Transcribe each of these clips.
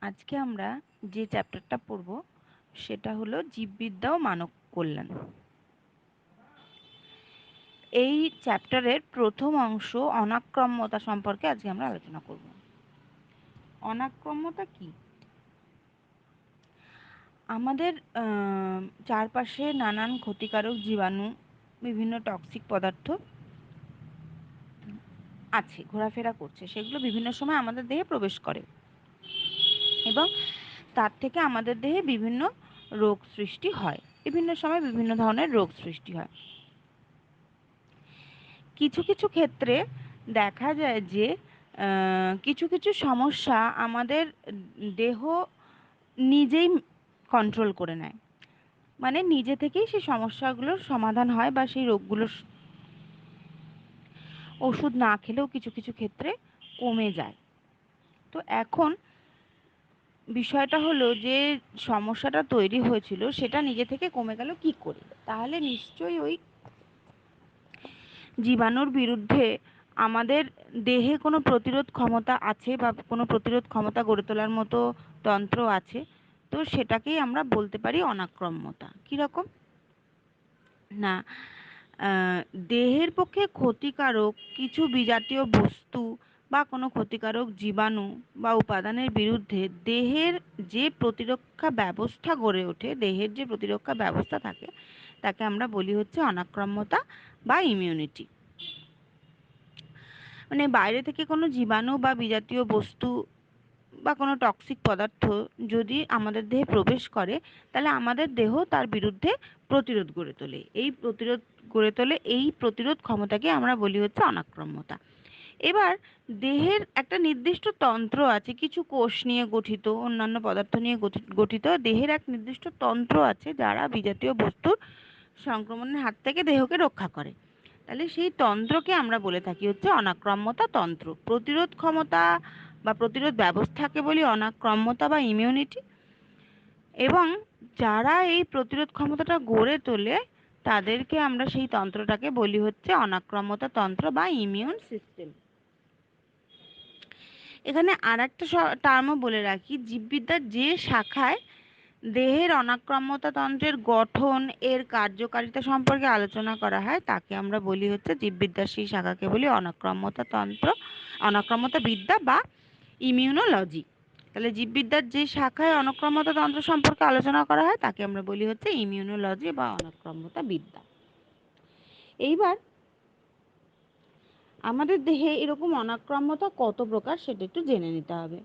আজকে আমরা যে চ্যাপ্টারটা পড়ব সেটা হলো জীববিদ্যা ও মানব কল্যাণ। এই চ্যাপ্টারের প্রথম অংশ অনাক্রম্যতা সম্পর্কে আজকে আমরা আলোচনা করব। অনাক্রম্যতা কি? আমাদের চারপাশে নানান ক্ষতিকারক জীবাণু, বিভিন্ন টক্সিক পদার্থ আছে, ঘোরাফেরা করছে। সেগুলো বিভিন্ন সময় আমাদের দেহে প্রবেশ করে এবং তার থেকে আমাদের দেহে বিভিন্ন রোগ সৃষ্টি হয়। বিভিন্ন সময় বিভিন্ন ধরনের রোগ সৃষ্টি হয়। কিছু কিছু ক্ষেত্রে দেখা যায় যে কিছু কিছু সমস্যা আমাদের দেহ নিজেই কন্ট্রোল করে নেয়, মানে নিজে থেকেই সেই সমস্যাগুলোর সমাধান হয় বা সেই রোগগুলোর ওষুধ না খেলেও কিছু কিছু ক্ষেত্রে কমে যায়। তো এখন বিষয়টা হলো যে সমস্যাটা তৈরি হয়েছিল সেটা নিজে থেকে কমে গেল কি করে? তাহলে নিশ্চয়ই ওই জীবাণুর বিরুদ্ধে আমাদের দেহে কোনো প্রতিরোধ ক্ষমতা আছে বা কোনো প্রতিরোধ ক্ষমতা গড়ে তোলার মতো তন্ত্র আছে। তো সেটাকেই আমরা বলতে পারি অনাক্রম্যতা। কীরকম না, আহ, দেহের পক্ষে ক্ষতিকারক কিছু বিজাতীয় বস্তু বা কোনো ক্ষতিকারক জীবাণু বা উপাদানের বিরুদ্ধে দেহের যে প্রতিরক্ষা ব্যবস্থা গড়ে ওঠে, দেহের যে প্রতিরক্ষা ব্যবস্থা থাকে, তাকে আমরা বলি হচ্ছে অনাক্রম্যতা বা ইমিউনিটি। মানে বাইরে থেকে কোনো জীবাণু বা বিজাতীয় বস্তু বা কোনো টক্সিক পদার্থ যদি আমাদের দেহে প্রবেশ করে, তাহলে আমাদের দেহ তার বিরুদ্ধে প্রতিরোধ গড়ে তোলে। এই প্রতিরোধ ক্ষমতাকে আমরা বলি হচ্ছে অনাক্রম্যতা। এবার দেহের একটা নির্দিষ্ট তন্ত্র আছে, কিছু কোষ নিয়ে গঠিত, অন্যান্য পদার্থ নিয়ে গঠিত দেহের এক নির্দিষ্ট তন্ত্র আছে যারা বিজাতীয় বস্তুর সংক্রমণের হাত থেকে দেহকে রক্ষা করে। তাহলে সেই তন্ত্রকে আমরা বলে থাকি হচ্ছে অনাক্রম্যতা তন্ত্র। প্রতিরোধ ক্ষমতা বা প্রতিরোধ ব্যবস্থাকে বলি অনাক্রম্যতা বা ইমিউনিটি। এবং যারা এই প্রতিরোধ ক্ষমতাটা গড়ে তোলে তাদেরকে আমরা সেই তন্ত্রটাকে বলি হচ্ছে অনাক্রম্যতা তন্ত্র বা ইমিউন সিস্টেম। এখানে আর একটা টার্মও বলে রাখি, জীববিদ্যার যে শাখায় দেহের অনাক্রম্যতা তন্ত্রের গঠন, এর কার্যকারিতা সম্পর্কে আলোচনা করা হয় তাকে আমরা বলি হচ্ছে জীববিদ্যার সেই শাখাকে বলি অনাক্রম্যতা তন্ত্র, অনাক্রম্যতা বিদ্যা বা ইমিউনোলজি। তাহলে জীববিদ্যার যে শাখায় অনাক্রম্যতা তন্ত্র সম্পর্কে আলোচনা করা হয় তাকে আমরা বলি হচ্ছে ইমিউনোলজি বা অনাক্রম্যতা বিদ্যা। এইবার আমাদের দেহে এরকম অনাক্রম্যতা কত প্রকার সেটা একটু জেনে নিতে হবে।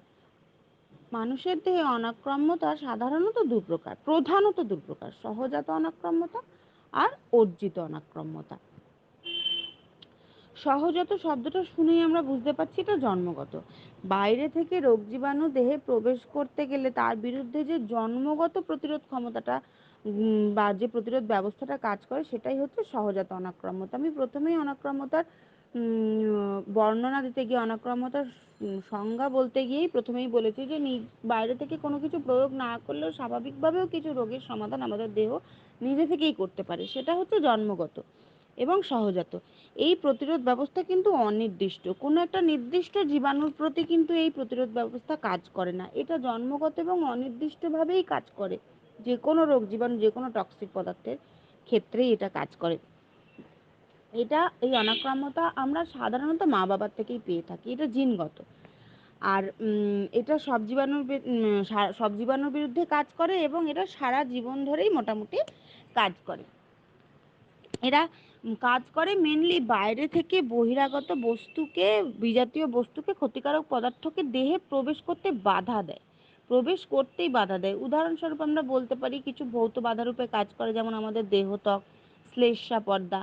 মানুষের দেহে অনাক্রম্যতা সাধারণত দু প্রকার, প্রধানত দু প্রকার: সহজাত অনাক্রম্যতা আর অর্জিত অনাক্রম্যতা। সহজাত শব্দটা শুনেই আমরা বুঝতে পারছি এটা জন্মগত। বাইরে থেকে রোগ জীবাণু দেহে প্রবেশ করতে গেলে তার বিরুদ্ধে যে জন্মগত প্রতিরোধ ক্ষমতাটা বা যে প্রতিরোধ ব্যবস্থাটা কাজ করে সেটাই হচ্ছে সহজাত অনাক্রম্যতা। আমি প্রথমেই অনাক্রম্যতার বর্ণনা দিতে গিয়ে, অনাক্রম্যতার সংজ্ঞা বলতে গিয়েই প্রথমেই বলেছি যে বাইরে থেকে কোনো কিছু প্রয়োগ না করলেও স্বাভাবিকভাবেও কিছু রোগের সমাধান আমাদের দেহ নিজে থেকেই করতে পারে, সেটা হচ্ছে জন্মগত এবং সহজাত। এই প্রতিরোধ ব্যবস্থা কিন্তু অনির্দিষ্ট, কোনো একটা নির্দিষ্ট জীবাণুর প্রতি কিন্তু এই প্রতিরোধ ব্যবস্থা কাজ করে না। এটা জন্মগত এবং অনির্দিষ্টভাবেই কাজ করে। যে কোনো রোগ জীবাণু, যে কোনো টক্সিক পদার্থের ক্ষেত্রেই এটা কাজ করে। এই অনাক্রম্যতা আমরা সাধারণত মা বাবার থেকেই পেয়ে থাকি, এটা জিনগত। আর এটা সব জীবাণুর বিরুদ্ধে কাজ করে এবং এটা সারা জীবন ধরেই মোটামুটি কাজ করে। এরা কাজ করে মেনলি বাইরে থেকে বহিরাগত বস্তুকে, বিজাতীয় বস্তুকে, ক্ষতিকারক পদার্থকে দেহে প্রবেশ করতে বাধা দেয়, প্রবেশ করতেই বাধা দেয়। উদাহরণস্বরূপ আমরা বলতে পারি কিছু ভৌত বাধারূপে কাজ করে, যেমন আমাদের দেহত্বক, শ্লেষ্মা পর্দা,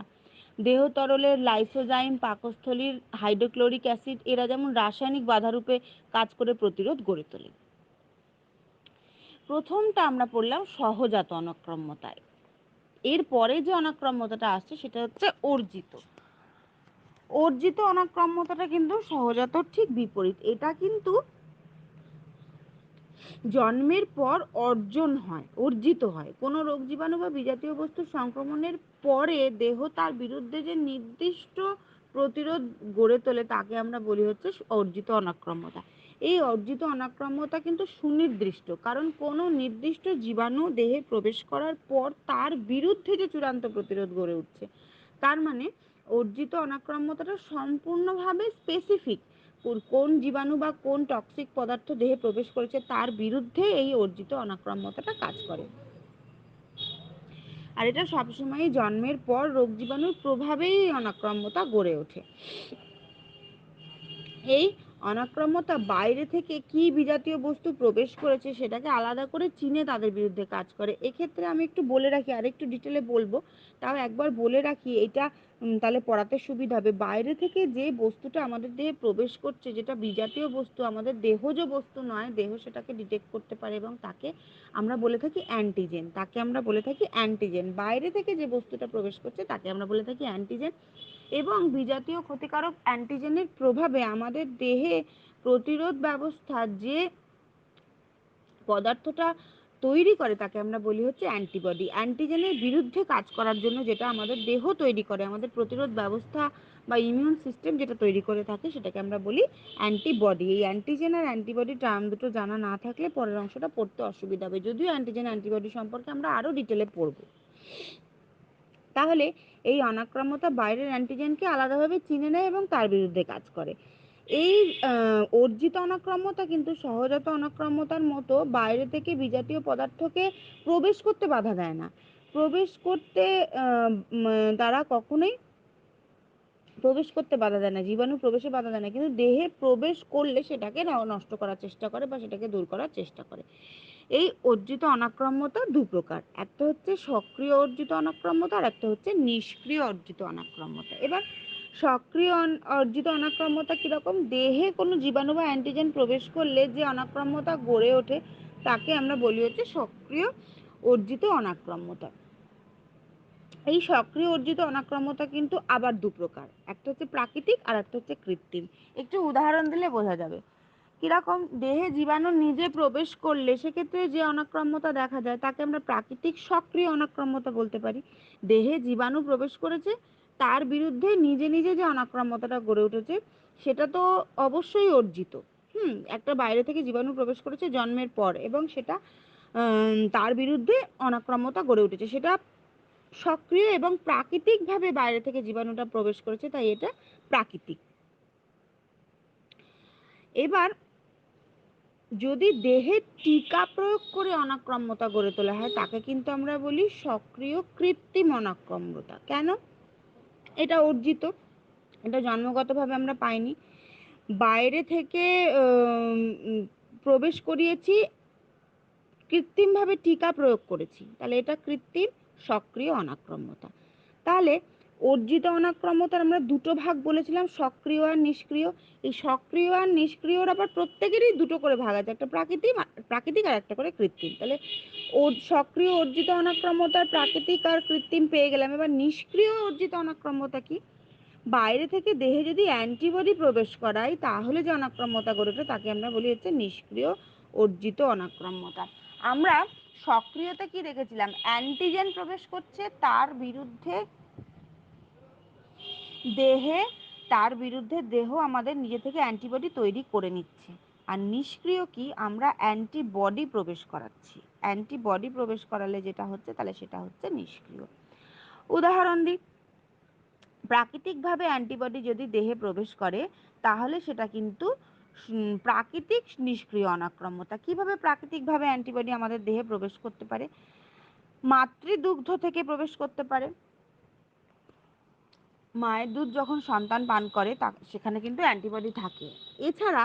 দেহ তরলের লাইসোজাইম, পাকস্থলীর হাইড্রোক্লোরিক অ্যাসিড, এরা যেমন রাসায়নিক বাধারূপে কাজ করে প্রতিরোধ গড়ে তোলে। প্রথমটা আমরা পড়লাম সহজাত অনাক্রম্যতায়। এরপরে যে অনাক্রম্যতাটা আসছে সেটা হচ্ছে অর্জিত। অর্জিত অনাক্রম্যতাটা কিন্তু সহজাতর ঠিক বিপরীত। এটা কিন্তু জন্মের পর অর্জিত হয়। কোনো রোগ জীবাণু বা বিজাতীয় বস্তুর সংক্রমণের পরে দেহ তার বিরুদ্ধে যে নির্দিষ্ট প্রতিরোধ গড়ে তোলে তাকে আমরা বলি হচ্ছে অর্জিত অনাক্রম্যতা। এই অর্জিত অনাক্রাম্যতা কিন্তু সুনির্দিষ্ট, কারণ কোনো নির্দিষ্ট জীবাণু দেহে প্রবেশ করার পর তার বিরুদ্ধে যে চূড়ান্ত প্রতিরোধ গড়ে উঠছে। তার মানে অর্জিত অনাক্রাম্যতাটা সম্পূর্ণভাবে স্পেসিফিক, কোন জীবাণু বা কোন টক্সিক পদার্থ দেহে প্রবেশ করেছে তার বিরুদ্ধে এই অর্জিত অনাক্রাম্যতাটা কাজ করে। আর এটা সবসময় জন্মের পর রোগ জীবাণুর প্রভাবেই অনাক্রাম্যতা গড়ে ওঠে। এই অনাক্রাম্যতা বাইরে থেকে কি বিজাতীয় বস্তু প্রবেশ করেছে সেটাকে আলাদা করে চিনে তাদের বিরুদ্ধে কাজ করে। এক্ষেত্রে আমি একটু বলে রাখি, আরেকটু ডিটেলে বলবো, তাও একবার বলে রাখি, এটা তাহলে পড়াতে সুবিধা হবে। বাইরে থেকে যে বস্তুটা আমাদের দেহে প্রবেশ করছে, যেটা বিজাতীয় বস্তু, আমাদের দেহজ বস্তু নয়, দেহ সেটাকে ডিটেক্ট করতে পারে এবং তাকে আমরা বলে থাকি অ্যান্টিজেন। তাকে আমরা বলে থাকি অ্যান্টিজেন। বাইরে থেকে যে বস্তুটা প্রবেশ করছে তাকে আমরা বলে থাকি অ্যান্টিজেন। এবং বিজাতীয় ক্ষতিকারক অ্যান্টিজেনের প্রভাবে আমাদের দেহে প্রতিরোধ ব্যবস্থা যে পদার্থটা তৈরি করে তাকে আমরা বলি হচ্ছে অ্যান্টিবডি। অ্যান্টিজেনের বিরুদ্ধে কাজ করার জন্য যেটা আমাদের দেহ তৈরি করে, আমাদের প্রতিরোধ ব্যবস্থা বা ইমিউন সিস্টেম যেটা তৈরি করে থাকে, সেটাকে আমরা বলি অ্যান্টিবডি। এই অ্যান্টিজেন আর অ্যান্টিবডি টার্ম দুটো জানা না থাকলে পরের অংশটা পড়তে অসুবিধা হবে, যদিও অ্যান্টিজেন অ্যান্টিবডি সম্পর্কে আমরা আরও ডিটেলে পড়বো। তাহলে এই অনাক্রাম্যতা বাইরের অ্যান্টিজেনকে আলাদাভাবে চিনে নেয় এবং তার বিরুদ্ধে কাজ করে। এই অর্জিত অনাক্রাম্যতা কিন্তু সহজাত অনাক্রাম্যতার মতো বাইরে থেকে বিজাতীয় পদার্থকে প্রবেশ করতে বাধা দেয় না। প্রবেশ করতে তারা কখনোই প্রবেশ করতে বাধা দেয় না, জীবাণু প্রবেশে বাধা দেয় না, কিন্তু দেহে প্রবেশ করলে সেটাকে নষ্ট করার চেষ্টা করে বা সেটাকে দূর করার চেষ্টা করে। এই অর্জিত অনাক্রাম্যতা দু প্রকার, একটা হচ্ছে সক্রিয় অর্জিত অনাক্রাম্যতা আর একটা হচ্ছে নিষ্ক্রিয় অর্জিত অনাক্রাম্যতা। এবার সক্রিয় অর্জিত অনাক্রাম্যতা কিরকম? দেহে কোনো জীবাণু বা অ্যান্টিজেন প্রবেশ করলে যে অনাক্রাম্যতা গড়ে ওঠে তাকে আমরা বলি হচ্ছে সক্রিয় অর্জিত অনাক্রাম্যতা। এই সক্রিয় অর্জিত অনাক্রাম্যতা কিন্তু আবার দু প্রকার, একটা হচ্ছে প্রাকৃতিক আর একটা হচ্ছে কৃত্রিম। একটু উদাহরণ দিলে বোঝা যাবে। কিরকম? দেহে জীবাণু নিজে প্রবেশ করলে সেক্ষেত্রে যে অনাক্রাম্যতা দেখা যায় তাকে আমরা প্রাকৃতিক সক্রিয় অনাক্রাম্যতা বলতে পারি। দেহে জীবাণু প্রবেশ করেছে, তার বিরুদ্ধে নিজে নিজে যে অনাক্রাম্যতাটা গড়ে উঠেছে সেটা তো অবশ্যই অর্জিত। একটা বাইরে থেকে জীবাণু প্রবেশ করেছে জন্মের পর এবং সেটা তার বিরুদ্ধে অনাক্রাম্যতা গড়ে উঠেছে, সেটা সক্রিয় এবং প্রাকৃতিকভাবে বাইরে থেকে জীবাণুটা প্রবেশ করেছে, তাই এটা প্রাকৃতিক। এবার যদি দেহে টিকা প্রয়োগ করে অনাক্রাম্যতা গড়ে তোলা হয় তাকে কিন্তু আমরা বলি সক্রিয় কৃত্রিম অনাক্রাম্যতা। কেন? এটা অর্জিত, এটা জন্মগতভাবে আমরা পাইনি, বাইরে থেকে প্রবেশ করিয়েছি, কৃত্রিমভাবে টিকা প্রয়োগ করেছি, তাহলে এটা কৃত্রিম সক্রিয় অনাক্রাম্যতা। তাহলে অর্জিত অনাক্রাম্যতার আমরা দুটো ভাগ বলেছিলাম, সক্রিয় আর নিষ্ক্রিয়। এই সক্রিয় আর নিষ্ক্রিয়র আবার প্রত্যেকেরই দুটো করে ভাগ আছে, একটা প্রাকৃতিক আর একটা করে কৃত্রিম। তাহলে সক্রিয় অর্জিত অনাক্রাম্যতার প্রাকৃতিক আর কৃত্রিম পেয়ে গেলাম। এবার নিষ্ক্রিয় অর্জিত অনাক্রাম্যতা কি? বাইরে থেকে দেহে যদি অ্যান্টিবডি প্রবেশ করায় তাহলে যে অনাক্রাম্যতা গড়ে ওঠে তাকে আমরা বলি হচ্ছে নিষ্ক্রিয় অর্জিত অনাক্রাম্যতা। আমরা সক্রিয়তে কি দেখেছিলাম? অ্যান্টিজেন প্রবেশ করছে, তার বিরুদ্ধে দেহ আমাদের নিজে থেকে অ্যান্টিবডি তৈরি করে নিচ্ছে। আর নিষ্ক্রিয় কি? আমরা অ্যান্টিবডি প্রবেশ করাচ্ছি। অ্যান্টিবডি প্রবেশ করালে যেটা হচ্ছে তাহলে সেটা হচ্ছে নিষ্ক্রিয়। উদাহরণ দিই, প্রাকৃতিকভাবে অ্যান্টিবডি যদি দেহে প্রবেশ করে তাহলে সেটা কিন্তু প্রাকৃতিক নিষ্ক্রিয় অনাক্রাম্যতা। কিভাবে প্রাকৃতিকভাবে অ্যান্টিবডি আমাদের দেহে প্রবেশ করতে পারে? মাতৃদুগ্ধ থেকে প্রবেশ করতে পারে। মায়ের দুধ যখন সন্তান পান করে সেখানে কিন্তু অ্যান্টিবডি থাকে। এছাড়া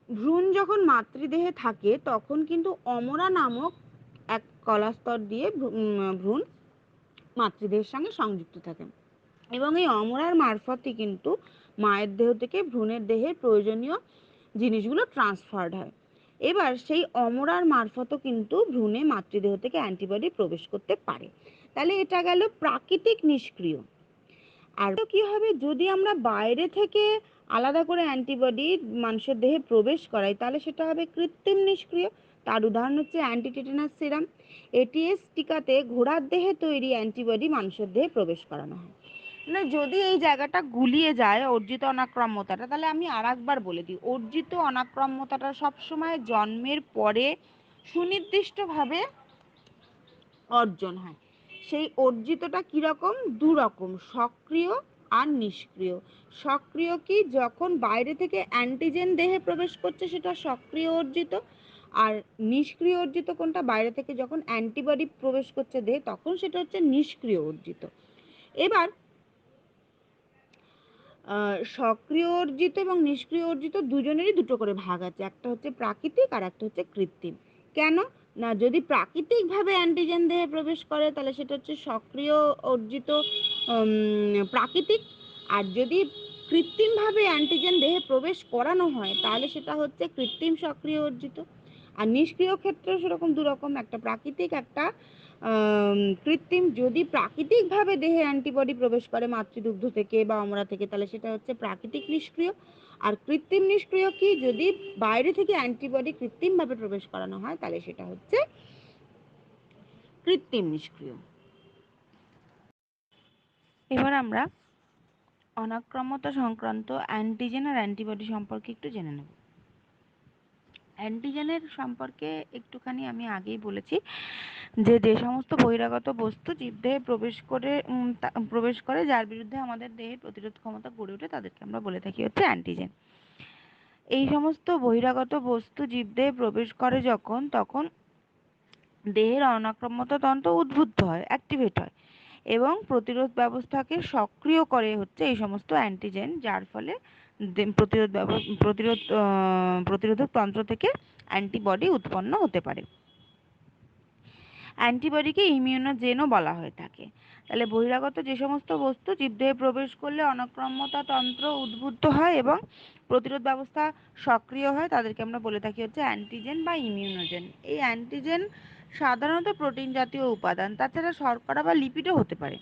ভ্রূণ যখন মাতৃদেহে থাকে তখন কিন্তু অমরা নামক এক কলাস্তর দিয়ে ভ্রূণ মাতৃদেহের সঙ্গে সংযুক্ত থাকে এবং এই অমরার মারফতই কিন্তু মায়ের দেহ থেকে ভ্রূণের দেহে প্রয়োজনীয় জিনিসগুলো ট্রান্সফার্ড হয়। এবার সেই অমরার মারফতও কিন্তু ভ্রূণে মাতৃদেহ থেকে অ্যান্টিবডি প্রবেশ করতে পারে। তাহলে এটা গেল প্রাকৃতিক নিষ্ক্রিয়। আর কি হবে? যদি আমরা বাইরে থেকে আলাদা করে অ্যান্টিবডি মানুষের দেহে প্রবেশ করাই তাহলে সেটা হবে কৃত্রিম নিষ্ক্রিয়। তার উদাহরণ হচ্ছে অ্যান্টিটেটানাস সিরাম। এটিএস টিকাতে ঘোড়ার দেহে তৈরি অ্যান্টিবডি মানুষের দেহে প্রবেশ করানো হয়। না, যদি এই জায়গাটা গুলিয়ে যায় অর্জিত অনাক্রম্যতাটা, তাহলে আমি আর একবার বলে দিই, অর্জিত অনাক্রম্যতাটা সবসময় জন্মের পরে সুনির্দিষ্টভাবে অর্জন হয়। সেই অর্জিতটা কীরকম? দু রকম, সক্রিয় আর নিষ্ক্রিয়। সক্রিয় কি? যখন বাইরে থেকে অ্যান্টিজেন দেহে প্রবেশ করছে সেটা সক্রিয় অর্জিত। আর নিষ্ক্রিয় অর্জিত কোনটা? বাইরে থেকে যখন অ্যান্টিবডি প্রবেশ করছে দেহে তখন সেটা হচ্ছে নিষ্ক্রিয় অর্জিত। এবার সক্রিয় অর্জিত এবং নিষ্ক্রিয় অর্জিত দুজনেরই দুটো করে ভাগ আছে, একটা হচ্ছে প্রাকৃতিক আর একটা হচ্ছে কৃত্রিম। কেন না, যদি প্রাকৃতিকভাবে অ্যান্টিজেন দেহে প্রবেশ করে তাহলে সেটা হচ্ছে সক্রিয় অর্জিত প্রাকৃতিক, আর যদি কৃত্রিমভাবে অ্যান্টিজেন দেহে প্রবেশ করানো হয় তাহলে সেটা হচ্ছে কৃত্রিম সক্রিয় অর্জিত। আর নিষ্ক্রিয় ক্ষেত্রেও সেরকম দুরকম, একটা প্রাকৃতিক একটা কৃত্রিম। যদি প্রাকৃতিকভাবে দেহে অ্যান্টিবডি প্রবেশ করে মাতৃদুগ্ধ থেকে বা অমরা থেকে তাহলে সেটা হচ্ছে প্রাকৃতিক নিষ্ক্রিয়। আর কৃত্রিম নিষ্ক্রিয় কি? যদি বাইরে থেকে অ্যান্টিবডি কৃত্রিমভাবে প্রবেশ করানো হয় তাহলে সেটা হচ্ছে কৃত্রিম নিষ্ক্রিয়। এবার আমরা অনাক্রম্যতা সংক্রান্ত অ্যান্টিজেন আর অ্যান্টিবডি সম্পর্কে একটু জেনে নেব। অ্যান্টিজেনের সম্পর্কে একটুখানি আমি আগেই বলেছি যে যে সমস্ত বহিরাগত বস্তু জীবদেহে প্রবেশ করে যার বিরুদ্ধে আমাদের দেহের প্রতিরোধ ক্ষমতা গড়ে ওঠে তাদেরকে আমরা বলে থাকি হচ্ছে অ্যান্টিজেন। এই সমস্ত বহিরাগত বস্তু জীবদেহে প্রবেশ করে যখন, তখন দেহের অনাক্রম্যতা তন্ত্র উদ্বুদ্ধ হয়, অ্যাক্টিভেট হয় এবং প্রতিরোধ ব্যবস্থাকে সক্রিয় করে হচ্ছে এই সমস্ত অ্যান্টিজেন, যার ফলে প্রতিরোধক তন্ত্র থেকে অ্যান্টিবডি উৎপন্ন হতে পারে। অ্যান্টিবডিকে ইমিউনোজেনও বলা হয়ে থাকে। তাহলে বহিরাগত যে সমস্ত বস্তু জীবদেহে প্রবেশ করলে অনাক্রম্যতা তন্ত্র উদ্বুদ্ধ হয় এবং প্রতিরোধ ব্যবস্থা সক্রিয় হয় তাদেরকে আমরা বলে থাকি হচ্ছে অ্যান্টিজেন বা ইমিউনোজেন। এই অ্যান্টিজেন সাধারণত প্রোটিন জাতীয় উপাদান, তাছাড়া শর্করা বা লিপিডও হতে পারে।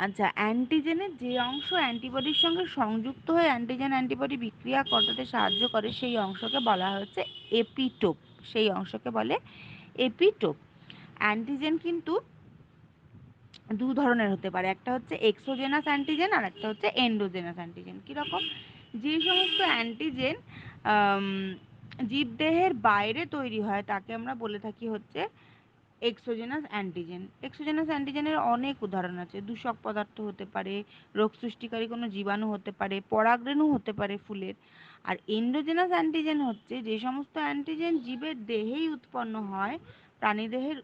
আচ্ছা, অ্যান্টিজেনের যে অংশ অ্যান্টিবডির সঙ্গে সংযুক্ত হয়ে অ্যান্টিজেন অ্যান্টিবডি বিক্রিয়া ঘটাতে সাহায্য করে সেই অংশকে বলা হচ্ছে এপিটোপ। সেই অংশকে বলে এপিটোপ। অ্যান্টিজেন কিন্তু দু ধরনের হতে পারে, একটা হচ্ছে এক্সোজেনাস অ্যান্টিজেন আর একটা হচ্ছে এন্ডোজেনাস অ্যান্টিজেন। কীরকম? যে সমস্ত অ্যান্টিজেন জীবদেহের বাইরে তৈরি হয় তাকে আমরা বলে থাকি হচ্ছে এক্সোজেনাস অ্যান্টিজেন। এক্সোজেনাস অ্যান্টিজেনের অনেক উদাহরণ আছে, দূষক পদার্থ হতে পারে, রোগ সৃষ্টিকারী কোনো জীবাণু হতে পারে, পরাগরেণু হতে পারে ফুলের। আর এন্ডোজেনাস অ্যান্টিজেন হচ্ছে যে সমস্ত অ্যান্টিজেন জীবের দেহেই উৎপন্ন হয়, প্রাণীদেহের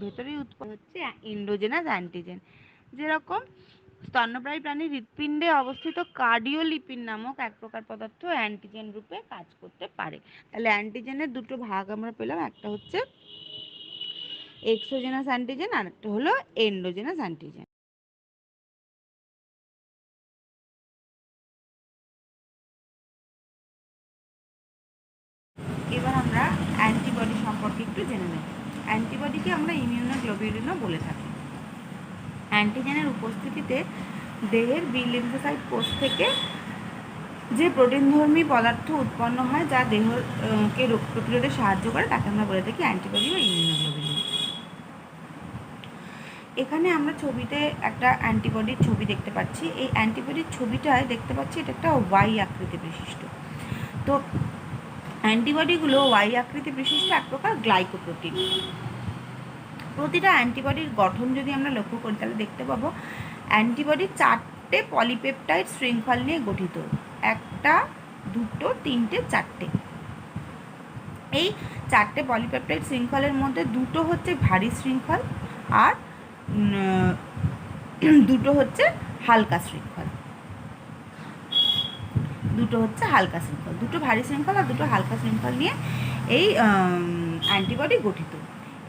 ভেতরেই উৎপন্ন হচ্ছে এন্ডোজেনাস অ্যান্টিজেন। যেরকম স্তন্যপ্রায়ী প্রাণীর হৃৎপিণ্ডে অবস্থিত কার্ডিওলিপিড নামক এক প্রকার পদার্থ অ্যান্টিজেন রূপে কাজ করতে পারে। তাহলে অ্যান্টিজেনের দুটো ভাগ আমরা পেলাম, একটা হচ্ছে এক্সোজেনাস অ্যান্টিজেন আর একটা হলো এন্ডোজেনাস অ্যান্টিজেন। এবার আমরা অ্যান্টিবডি সম্পর্কে একটু জেনে নেব। অ্যান্টিবডিকে আমরা ইমিউনোগ্লোবিউলিনও বলে থাকি। অ্যান্টিজেনের উপস্থিতিতে দেহের বি লিম্ফোসাইট কোষ থেকে যে প্রোটিনধর্মী পদার্থ উৎপন্ন হয় যা দেহকে রোগ প্রতিরোধে সাহায্য করে তাকে আমরা বলে থাকি অ্যান্টিবডি বা ইমিউনোগ্লোবিউলিন। এখানে আমরা ছবিতে একটা অ্যান্টিবডির ছবি দেখতে পাচ্ছি। এই অ্যান্টিবডির ছবিটায় দেখতে পাচ্ছি এটা একটা ওয়াই আকৃতি বিশিষ্ট। তো অ্যান্টিবডিগুলো ওয়াই আকৃতি বিশিষ্ট এক প্রকার গ্লাইকোপ্রোটিন। প্রতিটা অ্যান্টিবডির গঠন যদি আমরা লক্ষ্য করি তাহলে দেখতে পাবো অ্যান্টিবডি 4টে পলিপেপটাইড শৃঙ্খল নিয়ে গঠিত, একটা, দুটো, তিনটে, চারটে। এই 4টে পলিপেপটাইড শৃঙ্খলের মধ্যে দুটো হচ্ছে ভারী শৃঙ্খল আর দুটো হচ্ছে হালকা শৃঙ্খল। দুটো ভারী শৃঙ্খল আর দুটো হালকা শৃঙ্খল নিয়ে এই অ্যান্টিবডি গঠিত।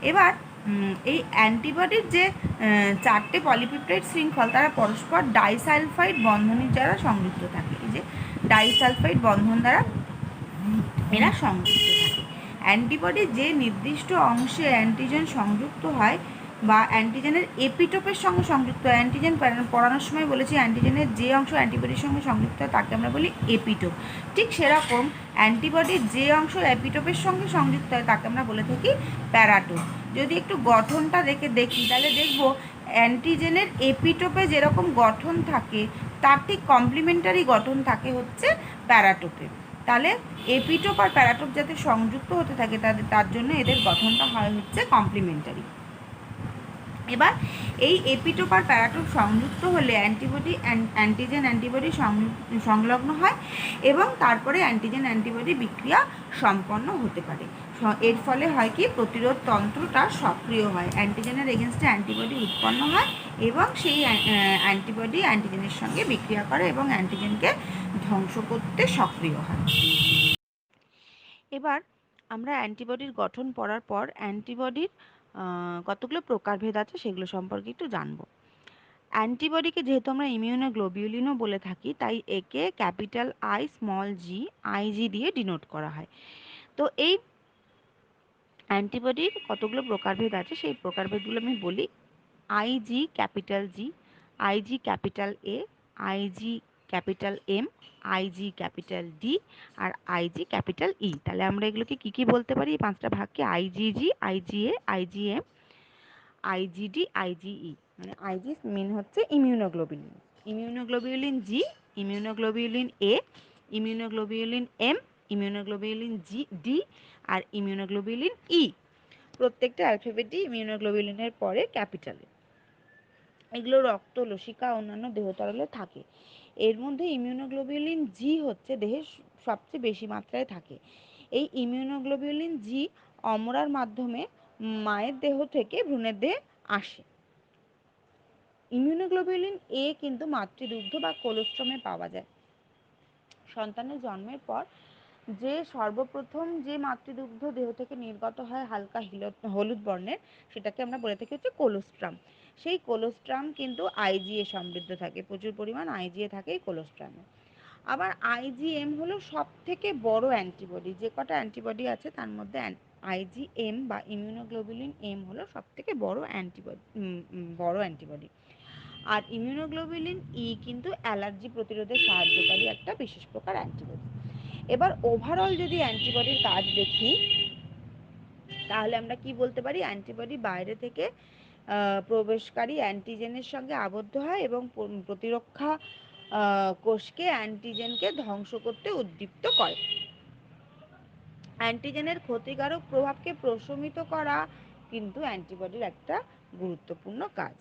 এবার এই অ্যান্টিবডির যে 4টে পলিপেপটাইড শৃঙ্খল তারা পরস্পর ডাইসালফাইড বন্ধনের দ্বারা সংযুক্ত থাকে। এই যে ডাইসালফাইড বন্ধন দ্বারা এরা সংযুক্ত থাকে। অ্যান্টিবডির যে নির্দিষ্ট অংশে অ্যান্টিজেন সংযুক্ত হয় বা অ্যান্টিজেনের এপিটোপের সঙ্গে সংযুক্ত, অ্যান্টিজেন পড়ানোর সময় বলেছি অ্যান্টিজেনের যে অংশ অ্যান্টিবডির সঙ্গে সংযুক্ত হয় তাকে আমরা বলি এপিটোপ। ঠিক সেরকম অ্যান্টিবডির যে অংশ এপিটোপের সঙ্গে সংযুক্ত হয় তাকে আমরা বলে থাকি প্যারাটোপ। যদি একটু গঠনটা দেখি তাহলে দেখব অ্যান্টিজেনের এপিটোপে যেরকম গঠন থাকে তার ঠিক কমপ্লিমেন্টারি গঠন থাকে হচ্ছে প্যারাটোপে। তাহলে এপিটোপ আর প্যারাটোপ যাতে সংযুক্ত হতে থাকে তার জন্য এদের গঠনটা হয় হচ্ছে কমপ্লিমেন্টারি। এবার এই এপিটোপ আর প্যারাটোপ সংযুক্ত হলে অ্যান্টিবডি অ্যান্টিজেন অ্যান্টিবডি সংলগ্ন হয় এবং তারপরে অ্যান্টিজেন অ্যান্টিবডি বিক্রিয়া সম্পন্ন হতে পারে। এর ফলে হয় কি, প্রতিরোধ তন্ত্রটা সক্রিয় হয়, অ্যান্টিজেনের এগেনস্টে অ্যান্টিবডি উৎপন্ন হয় এবং সেই অ্যান্টিবডি অ্যান্টিজেনের সঙ্গে বিক্রিয়া করে এবং অ্যান্টিজেনকে ধ্বংস করতে সক্রিয় হয়। এবার আমরা অ্যান্টিবডির গঠন পড়ার পর অ্যান্টিবডির কতগুলো প্রকারভেদ আছে সেগুলো সম্পর্কে একটু জানবো। অ্যান্টিবডিকে যেহেতু আমরা ইমিউনোগ্লোবিউলিনও বলে থাকি, তাই একে capital I small G IG দিয়ে ডিনোট করা হয়। তো এই অ্যান্টিবডির কতগুলো প্রকারভেদ আছে সেই প্রকারভেদগুলো আমি বলি। IG capital G, IG capital A, IG capital M, IG capital D আর আইজি ক্যাপিটাল ই। তাহলে আমরা এগুলোকে কি কি বলতে পারি, এই পাঁচটা ভাগকে? IgG, IgA, IgM, IgD, IgE. মানে আইজি মিন হচ্ছে immunoglobulin, immunoglobulin G, immunoglobulin A, immunoglobulin M, immunoglobulin G D আর ইমিউনোগ্লোবিউলিন ই। প্রত্যেকটা অ্যালফাবেটই ইমিউনোগ্লোবিউলিনের পরে ক্যাপিটালে। এগুলো রক্ত, লসিকা, অন্যান্য দেহ তরলে থাকে। এর মধ্যে ইমিউনোগ্লোবিউলিন জি হচ্ছে দেহের সবচেয়ে বেশি মাত্রায় থাকে। এই ইমিউনোগ্লোবিউলিন জি অমরার মাধ্যমে মায়ের দেহ থেকে ভ্রূণের দেহে আসে। ইমিউনোগ্লোবিউলিন এ কিন্তু মাতৃদুগ্ধ বা কোলোস্ট্রামে পাওয়া যায়। সন্তানের জন্মের পর যে সর্বপ্রথম যে মাতৃদুগ্ধ দেহ থেকে নির্গত হয় হালকা হলুদ বর্ণের, সেটাকে আমরা বলে থাকি হচ্ছে কোলোস্ট্রাম। সেই কোলোস্ট্রাম কিন্তু আইজিএ সমৃদ্ধ থাকে, প্রচুর পরিমাণ আইজিএ থাকে এই কোলোস্ট্রামে। আবার আইজিএম হলো সব থেকে বড় অ্যান্টিবডি, যে কটা অ্যান্টিবডি আছে তার মধ্যে আইজিএম বা ইমিউনোগ্লোবিউলিন এম হলো সব থেকে বড় অ্যান্টিবডি। আর ইমিউনোগ্লোবিউলিন ই কিন্তু অ্যালার্জি প্রতিরোধে সাহায্যকারী একটা বিশেষ প্রকার অ্যান্টিবডি। এবার ওভারঅল যদি অ্যান্টিবডির কাজ দেখি, তাহলে আমরা কি বলতে পারি, অ্যান্টিবডি বাইরে থেকে প্রবেশকারী অ্যান্টিজেনের সঙ্গে আবদ্ধ হয় এবং প্রতিরক্ষা কোষকে অ্যান্টিজেনকে ধ্বংস করতে উদ্দীপ্ত করে। অ্যান্টিজেনের ক্ষতিকারক প্রভাবকে প্রশমিত করা কিন্তু অ্যান্টিবডির একটা গুরুত্বপূর্ণ কাজ।